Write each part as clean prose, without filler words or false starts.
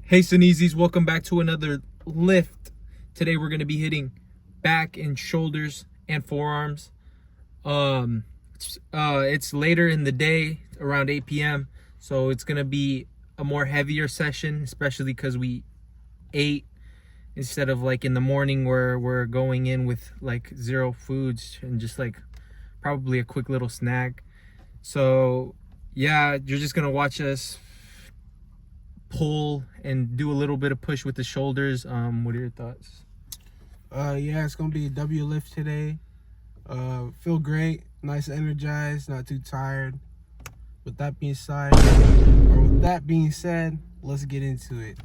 Hey Sneezies, welcome back to another lift. Today we're going to be hitting back and shoulders and forearms. It's later in the day, around 8 p.m. So it's going to be a more heavier session, especially because we ate instead of like in the morning where we're going in with like zero foods and just like probably a quick little snack. So yeah, you're just going to watch us pull and do a little bit of push with the shoulders. What are your thoughts? Yeah, it's gonna be a W lift today. Feel great, nice, energized, not too tired. With that being said, let's get into it.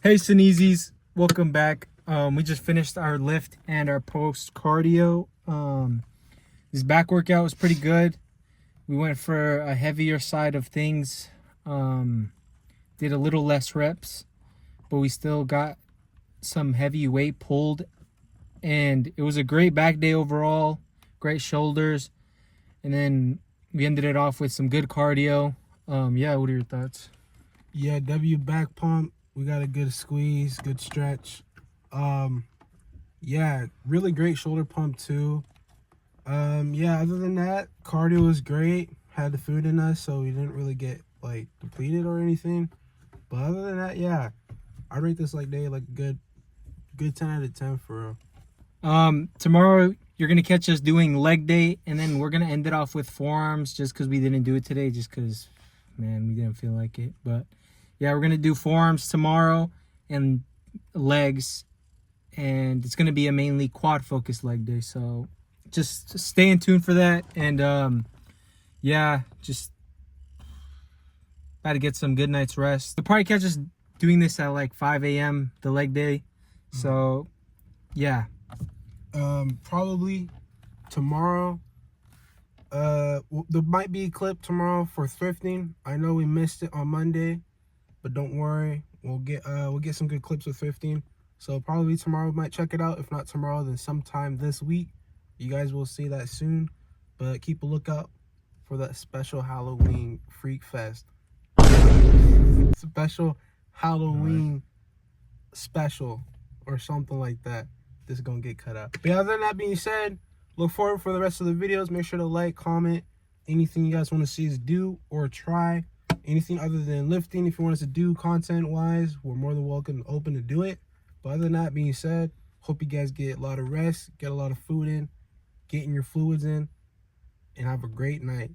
Hey Sneezies, welcome back. We just finished our lift and our post cardio. This back workout was pretty good. We went for a heavier side of things. Did a little less reps, but we still got some heavy weight pulled, and it was a great back day overall. Great shoulders, and then we ended it off with some good cardio. Yeah, what are your thoughts? Yeah, W back pump. We got a good squeeze, good stretch. Yeah, really great shoulder pump too. Yeah, other than that, cardio was great. Had the food in us, so we didn't really get like depleted or anything. But other than that, yeah, I rate this like day like a good 10 out of 10 for real. Tomorrow you're gonna catch us doing leg day, and then we're gonna end it off with forearms, just because we didn't do it today, just because, man, we didn't feel like it. But yeah, we're gonna do forearms tomorrow and legs, and it's gonna be a mainly quad focused leg day. So just stay in tune for that, and yeah, just about to get some good night's rest. You'll probably catch us doing this at like 5 a.m. the leg day. So yeah. Probably tomorrow. There might be a clip tomorrow for thrifting. I know we missed it on Monday, but don't worry, we'll get some good clips with thrifting. So probably tomorrow we might check it out. If not tomorrow, then sometime this week. You guys will see that soon. But keep a lookout for that special Halloween Freak Fest. Special Halloween special or something like that. This is gonna get cut out. But other than that being said, look forward for the rest of the videos. Make sure to like, comment, anything you guys want to see us do or try. Anything other than lifting, if you want us to do content wise, we're more than welcome and open to do it. But other than that being said, hope you guys get a lot of rest, get a lot of food in, getting your fluids in, and have a great night.